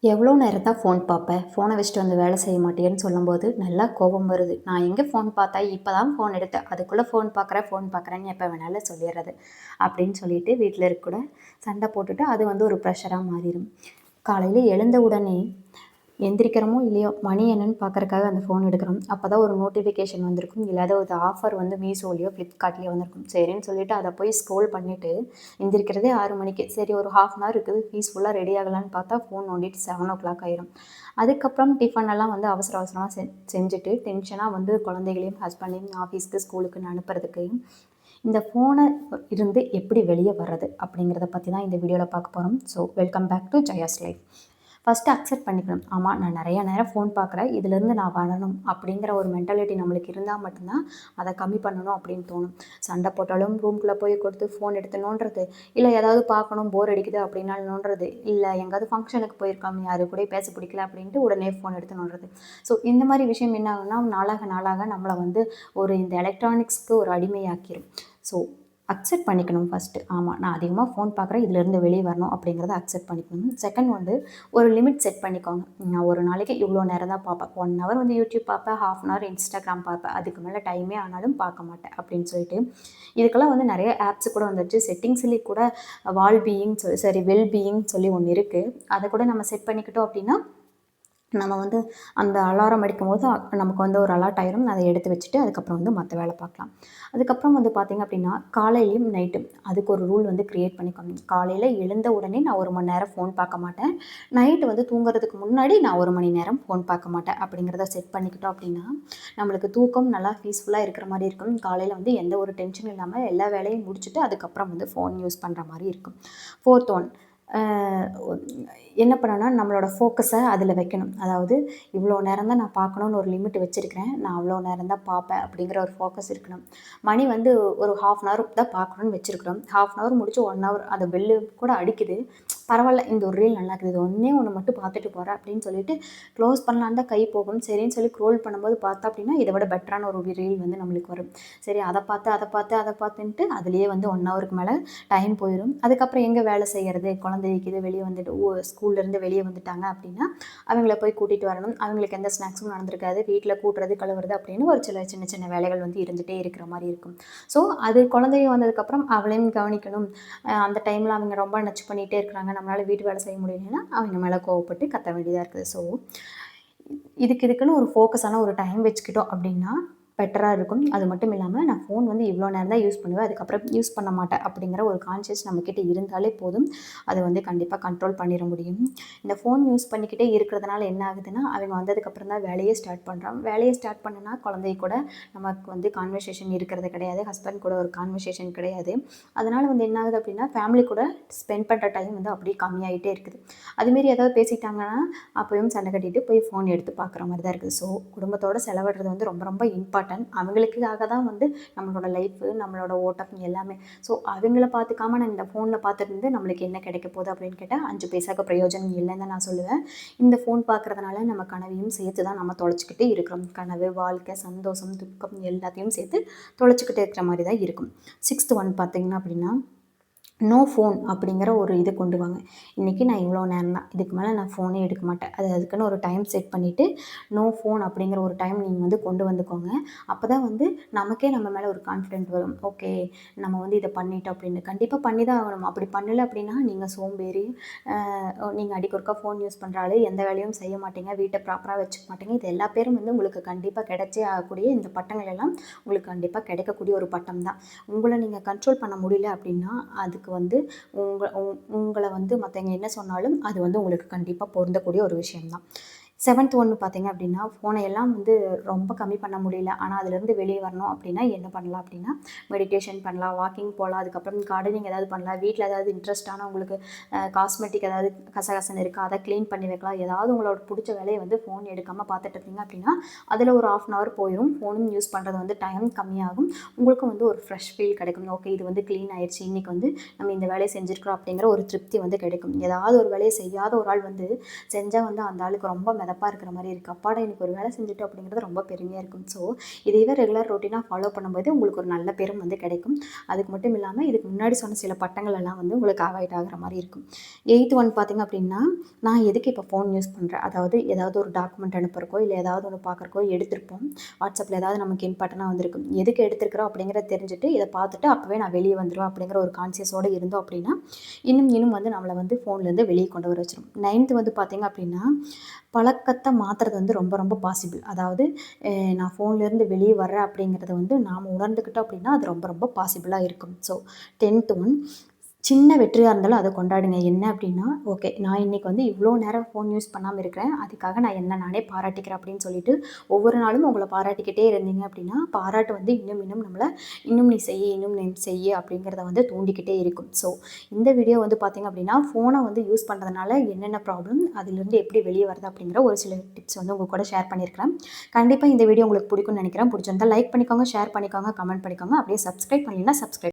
எவ்வளோ நேரம் தான் ஃபோன் பார்ப்ப? ஃபோன வச்சுட்டு வந்து வேலை செய்ய மாட்டியான்னு சொல்லும்போது, நல்லா கோபம் வருது. நான் எங்கே ஃபோன் பார்த்தேன்? இப்ப தான் ஃபோன் எடுத்தேன். அதுக்குள்ள ஃபோன் பார்க்குறேன்னு எப்போ வேணாலும் சொல்லிர்றது. அப்படின்னு சொல்லிட்டு வீட்ல இருக்க கூட சண்டை போட்டுட்டு, அது வந்து ஒரு ப்ரெஷரா மாறிரும். காலையில எழுந்த உடனே எந்திரிக்கிறோமோ இல்லையோ, மணி என்னன்னு பார்க்கறக்காக அந்த ஃபோன் எடுக்கிறோம். அப்பதான் ஒரு நோட்டிஃபிகேஷன் வந்திருக்கும். இல்லாத ஒரு ஆஃபர் வந்து மீஷோலயோ, ஃப்ளிப்கார்ட்லயோ வந்திருக்கும். சரின்னு சொல்லிட்டு அத போய் ஸ்க்ரோல் பண்ணிட்டு, எந்திரிக்கிறதே 6 மணிக்கு. சரி ஒரு 1/2 அன் ஹவர் இருக்குது. பீஸ்ஃபுல்லா ரெடி ஆகலான்னு பார்த்தா, ஃபோன் நோண்டிட்டு 7:00 ஆயிரும். அதுக்கப்புறம் டிஃபன் எல்லாம் வந்து அவசர அவசரமா செஞ்சுட்டு, டென்ஷனா வந்து குழந்தைகளையும், ஹஸ்பண்டையும் ஆஃபீஸ்க்கு, ஸ்கூலுக்குன்னு அனுப்புறதுக்கு, இந்த ஃபோன இருந்து எப்படி வெளிய வர்றது? அப்படிங்கிறத பத்தி தான் இந்த வீடியோல பார்க்க போறோம். So welcome back to Jaya's life. First accept பண்ணிக்கணும். ஆமா, நான் நெறைய நேரம் ஃபோன் பார்க்குறேன். இதுலேருந்து நான் வரணும் அப்படிங்கிற ஒரு மென்டாலிட்டி நம்மளுக்கு இருந்தா மட்டும் தான், அத கம்மி பண்ணணும் அப்படின்னு தோணும். சண்டை போட்டாலும் ரூம்குள்ள போய் கொடுத்து ஃபோன் எடுத்து நோண்டுறது, இல்ல ஏதாவது பார்க்கணும் போர் அடிக்குது அப்படின்னா நோண்டுறது, இல்ல எங்கேயாவது ஃபங்ஷனுக்கு போயிருக்கோம் யாரு கூடயும் பேச பிடிக்கல அப்படின்ட்டு உடனே ஃபோன் எடுத்து நோண்டுறது. ஸோ இந்த மாரி விஷயம் என்ன ஆகும்னா, நாளாக நாளாக நம்மள வந்து ஒரு இந்த எலக்ட்ரானிக்ஸ்க்கு ஒரு அடிமையாக்கிரும். ஸோ அக்செப்ட் பண்ணிக்கணும் ஃபஸ்ட்டு. ஆமா, நான் அதிகமா ஃபோன் பார்க்குறேன். இதுலேருந்து வெளிய வரணும் அப்படிங்கிறத அக்செப்ட் பண்ணிக்கணும். செகண்ட் வந்து ஒரு லிமிட் செட் பண்ணிக்கோங்க. நான் ஒரு நாளைக்கு இவ்வளோ நேரம் தான் பார்ப்பேன். 1 ஹவர் வந்து யூடியூப் பார்ப்பேன், 1/2 அன் ஹவர் இன்ஸ்டாகிராம் பார்ப்பேன். அதுக்கு மேல டைமே ஆனாலும் பார்க்க மாட்டேன் அப்படின்னு சொல்லிட்டு, இதுக்கெல்லாம் வந்து நெறைய ஆப்ஸ் கூட வந்துருச்சு. செட்டிங்ஸ்லேயே கூட வெல் பீயிங் சொல்லி ஒண்ணு இருக்கு. அத கூட நம்ம செட் பண்ணிக்கிட்டோம் அப்படின்னா, நம்ம வந்து அந்த அலாரம் அடிக்கும்போது நமக்கு வந்து ஒரு அலர்ட் ஆயிரும். அத எடுத்து வச்சுட்டு, அதுக்கப்புறம் வந்து மத்த வேல பார்க்கலாம். அதுக்கப்புறம் வந்து பார்த்தீங்க அப்படின்னா, காலையிலயும் நைட்டும் அதுக்கு ஒரு ரூல் வந்து கிரியேட் பண்ணிக்கணும். காலையில எழுந்த உடனே நான் 1 மணி நேரம் ஃபோன் பார்க்க மாட்டேன். நைட்டு வந்து தூங்குறதுக்கு முன்னாடி நான் 1 மணி நேரம் ஃபோன் பார்க்க மாட்டேன். அப்படிங்கிறத செட் பண்ணிக்கிட்டோம் அப்படின்னா, நம்மளுக்கு தூக்கம் நல்லா பீஸ்ஃபுல்லா இருக்கிற மாரி இருக்கும். காலையில வந்து எந்த ஒரு டென்ஷனும் இல்லாம எல்லா வேலையும் முடிச்சுட்டு, அதுக்கப்புறம் வந்து ஃபோன் யூஸ் பண்ற மாரி இருக்கும். 4த் ஒன் அ என்ன பண்ணணும்னா, நம்மளோட ஃபோக்கஸ அதில வைக்கணும். அதாவது இவ்வளோ நேரம் தான் நான் பார்க்கணும்னு ஒரு லிமிட் வச்சிருக்கிறேன். நான் அவ்வளோ நேரம் தான் பார்ப்பேன் அப்படிங்கிற ஒரு ஃபோக்கஸ் இருக்கணும். மணி வந்து ஒரு 1/2 அன் ஹவர் தான் பார்க்கணும்னு வச்சிருக்கிறோம். 1/2 அன் ஹவர் முடிச்சு 1 ஹவர் அந்த பெல்லு கூட அடிக்குது. பரவால்ல, இந்த ஒரு ரீல் நல்லா இருக்குது. இது ஒண்ணே ஒண்ணு மட்டும் பார்த்துட்டு போறேன் அப்படின்னு சொல்லிட்டு க்ளோஸ் பண்ணலான்னு தான் கை போகும். சரின்னு சொல்லி ஸ்க்ரோல் பண்ணும்போது பார்த்தா அப்படின்னா, இத விட பெட்டரான ஒரு ரீல் வந்து நம்மளுக்கு வரும். சரி அத பார்த்துன்ட்டு அதிலேயே வந்து 1 ஹவருக்கு மேல டைம் போயிரும். அதுக்கப்புறம் எங்க வேலை செய்யறது? குழந்தைக்கு இது வெளிய வந்துட்டு ஸ்கூல்லேருந்து வெளிய வந்துட்டாங்க அப்படின்னா, அவங்கள போய் கூட்டிட்டு வரணும். அவங்களுக்கு எந்த ஸ்நாக்ஸும் நடந்திருக்காது. வீட்ல கூட்டுறது, கழுவுறது அப்படின்னு ஒரு சின்ன சின்ன வேலைகள் வந்து இருந்துட்டே இருக்கிற மாரி இருக்கும். ஸோ அது குழந்தைங்க வந்ததுக்கப்புறம் அவளையும் கவனிக்கணும். அந்த டைம்ல அவங்க ரொம்ப நச்சு பண்ணிட்டே இருக்கிறாங்க. நம்மளால வீட்டு வேலை செய்ய முடியலைன்னா, அவங்க மேல கோவப்பட்டு கத்த வேண்டியதா இருக்குது. ஸோ இதுக்குன்னு ஒரு ஃபோக்கஸான ஒரு டைம் வச்சுக்கிட்டோம் அப்படின்னா, பெட்டரா இருக்கும். அது மட்டும் இல்லாம நான் ஃபோன் வந்து இவ்வளோ நேரம் தான் யூஸ் பண்ணுவேன். அதுக்கப்புறம் யூஸ் பண்ண மாட்டேன் அப்படிங்கிற ஒரு கான்ஷியஸ் நம்மகிட்ட இருந்தாலே போதும். அத வந்து கண்டிப்பா கண்ட்ரோல் பண்ணிற முடியும். இந்த ஃபோன் யூஸ் பண்ணிக்கிட்டே இருக்கிறதுனால என்ன ஆகுதுன்னா, அவங்க வந்ததுக்கப்புறம் தான் வேலையே ஸ்டார்ட் பண்றோம். வேலைய ஸ்டார்ட் பண்ணனா குழந்தை கூட நமக்கு வந்து கான்வர்சேஷன் இருக்கிறது கிடையாது. ஹஸ்பண்ட் கூட ஒரு கான்வர்சேஷன் கிடையாது. அதனால வந்து என்ன ஆகுது அப்படின்னா, ஃபேமிலி கூட ஸ்பெண்ட் பண்ற டைம் வந்து அப்படியே கம்மியாயிட்டே இருக்குது. அதுமாரி ஏதாவது பேசிட்டாங்கன்னா, அப்பயும் சண்டை கட்டிட்டு போய் ஃபோன் எடுத்து பார்க்குற மாரி தான் இருக்குது. ஸோ குடும்பத்தோட செலவிடுறது வந்து ரொம்ப ரொம்ப இம்பார்ட்டன்ட். அவங்களுக்காக தான் வந்து நம்மளோட லைஃபு, நம்மளோட ஓட்டம் எல்லாமே. ஸோ அவங்கள பார்த்துக்காம நான் இந்த ஃபோன்ல பார்த்துட்டு நம்மளுக்கு என்ன கிடைக்க போகுது அப்படின்னு கேட்டா, 5 பைசாக்கு பிரயோஜனம் இல்லைன்னு தான் நான் சொல்லுவேன். இந்த ஃபோன் பார்க்குறதுனால நம்ம கனவையும் சேர்த்து தான் நம்ம தொலைச்சுக்கிட்டே இருக்கிறோம். கனவு, வாழ்க்கை, சந்தோஷம், துக்கம் எல்லாத்தையும் சேர்த்து தொலைச்சுக்கிட்டே இருக்கிற மாரி தான் இருக்கும். 6த் ஒன் பார்த்தீங்கன்னா அப்படின்னா, நோ ஃபோன் அப்படிங்கிற ஒரு இது கொண்டு வாங்க. இன்றைக்கி நான் இவ்வளோ நேரம் தான். இதுக்கு மேலே நான் ஃபோனே எடுக்க மாட்டேன். அதுக்குன்னு ஒரு டைம் செட் பண்ணிவிட்டு, நோ ஃபோன் அப்படிங்கிற ஒரு டைம் நீங்கள் வந்து கொண்டு வந்துக்கோங்க. அப்போ தான் வந்து நமக்கே நம்ம மேலே ஒரு கான்ஃபிடென்ட் வரும். ஓகே, நம்ம வந்து இத பண்ணிட்டோம் அப்படின்னு. கண்டிப்பாக பண்ணி தான் ஆகணும். அப்படி பண்ணல அப்படின்னா, நீங்கள் சோம்பேறி, நீங்க அடிக்க ஒருக்கா ஃபோன் யூஸ் பண்ற ஆளு, எந்த வேலையும் செய்ய மாட்டீங்க, வீட்ட ப்ராப்பரா வச்சுக்க மாட்டீங்க. இது எல்லா பேரும் வந்து உங்களுக்கு கண்டிப்பா கிடைச்சே ஆகக்கூடிய இந்த பட்டங்கள் எல்லாம் உங்களுக்கு கண்டிப்பா கிடைக்கக்கூடிய ஒரு பட்டம் தான். உங்கள நீங்க கண்ட்ரோல் பண்ண முடியல அப்படின்னா, அதுக்கு வந்து உங்கள வந்து மத்தவங்க என்ன சொன்னாலும், அது வந்து உங்களுக்கு கண்டிப்பா பொருந்தக்கூடிய ஒரு விஷயம் தான். 7த் ஒண்ணு பார்த்தீங்க அப்படின்னா, ஃபோனை எல்லாம் வந்து ரொம்ப கம்மி பண்ண முடியல. ஆனா, அதுலேருந்து வெளிய வரணும் அப்படின்னா என்ன பண்ணலாம் அப்படின்னா, மெடிடேஷன் பண்ணலாம், வாக்கிங் போலாம், அதுக்கப்புறம் கார்டனிங் ஏதாவது பண்ணலாம், வீட்ல ஏதாவது இன்ட்ரெஸ்ட்டான உங்களுக்கு காஸ்மெட்டிக் ஏதாவது கசகசன்னு இருக்கா, அத கிளீன் பண்ணி வைக்கலாம். ஏதாவது உங்களோட புடிச்ச வேலைய வந்து ஃபோன் எடுக்காம பார்த்துட்டு இருந்தீங்க அப்படின்னா, அதில ஒரு 1/2 அன் ஹவர் போயிரும். ஃபோனும் யூஸ் பண்றது வந்து டைம் கம்மியாகும். உங்களுக்கும் வந்து ஒரு ஃப்ரெஷ் ஃபீல் கிடைக்கும். ஓகே, இது வந்து கிளீன் ஆயிருச்சு. இன்னைக்கு வந்து நம்ம இந்த வேலைய செஞ்சிருக்கிறோம் அப்படிங்கிற ஒரு திருப்தி வந்து கிடைக்கும். ஏதாவது ஒரு வேலைய செய்யாத ஒரு ஆள் வந்து செஞ்சா வந்து அந்த ஆளுக்கு ரொம்ப மதப்பாக இருக்கிற மாதிரி இருக்குது. அப்பாடா எனக்கு ஒரு வேலை செஞ்சுட்டோம் அப்படிங்கிறது ரொம்ப பெருமையாக இருக்கும். ஸோ இதையவே ரெகுலர் ரொட்டீனாக ஃபாலோ பண்ணும்போது உங்களுக்கு ஒரு நல்ல பேரும் வந்து கிடைக்கும். அதுக்கு மட்டும் இல்லாமல் இதுக்கு முன்னாடி சொன்ன சில பட்டங்கள் எல்லாம் வந்து உங்களுக்கு அவாய்ட் ஆகிற மாதிரி இருக்கும். 8th ஒன் பார்த்திங்க அப்படின்னா, நான் எதுக்கு இப்போ ஃபோன் யூஸ் பண்ணுறேன், அதாவது ஏதாவது ஒரு டாக்குமெண்ட் அனுப்புறக்கோ இல்லை ஏதாவது ஒன்று பார்க்குறக்கோ எடுத்திருப்போம். வாட்ஸ்அப்பில் ஏதாவது நமக்கு இம்பார்ட்டனாக வந்திருக்கும். எதுக்கு எடுத்துருக்கிறோம் அப்படிங்கிறத தெரிஞ்சுட்டு இதை பார்த்துட்டு அப்போவே நான் வெளியே வந்துடுவேன் அப்படிங்கிற ஒரு கான்சியஸோடு இருந்தோம் அப்படின்னா இன்னும் வந்து நம்மளை வந்து ஃபோன்லேருந்து வெளியே கொண்டு வர வச்சிடும். 9th வந்து பார்த்திங்க அப்படின்னா, பழக்கத்தை மாற்றுறது வந்து ரொம்ப ரொம்ப பாசிபிள். அதாவது நான் ஃபோன்லேருந்து வெளியே வர்றேன் அப்படிங்கிறத வந்து நாம் உணர்ந்துக்கிட்டோம் அப்படின்னா அது ரொம்ப ரொம்ப பாசிபிளாக இருக்கும். ஸோ 10th ஒன் சின்ன வெற்றியாக இருந்தாலும் அதை கொண்டாடுங்க. என்ன அப்படின்னா, ஓகே நான் இன்றைக்கி வந்து இவ்வளோ நேரம் ஃபோன் யூஸ் பண்ணாமல் இருக்கிறேன், அதுக்காக நான் என்ன நானே பாராட்டிக்கிறேன் அப்படின்னு சொல்லிட்டு ஒவ்வொரு நாளும் உங்களை பாராட்டிக்கிட்டே இருந்தீங்க அப்படின்னா பாராட்டு வந்து இன்னும் நம்மளை இன்னும் நீ செய்ய அப்படிங்கிறத வந்து தூண்டிக்கிட்டே இருக்கும். ஸோ இந்த வீடியோ வந்து பார்த்திங்க அப்படின்னா ஃபோனை வந்து யூஸ் பண்ணுறதுனால என்னென்ன ப்ராப்ளம், அதிலிருந்து எப்படி வெளியே வருது அப்படிங்கிற ஒரு சில டிப்ஸ் வந்து உங்கள் கூட ஷேர் பண்ணியிருக்கிறேன். கண்டிப்பாக இந்த வீடியோ உங்களுக்கு பிடிக்கும்னு நினைக்கிறேன். பிடிச்சிருந்தால் லைக் பண்ணிக்கோங்க, ஷேர் பண்ணிக்கோங்க, கமெண்ட் பண்ணிக்கோங்க. அப்படியே சப்ஸ்கிரைப் பண்ணலைன்னா சப்ஸ்கிரைப்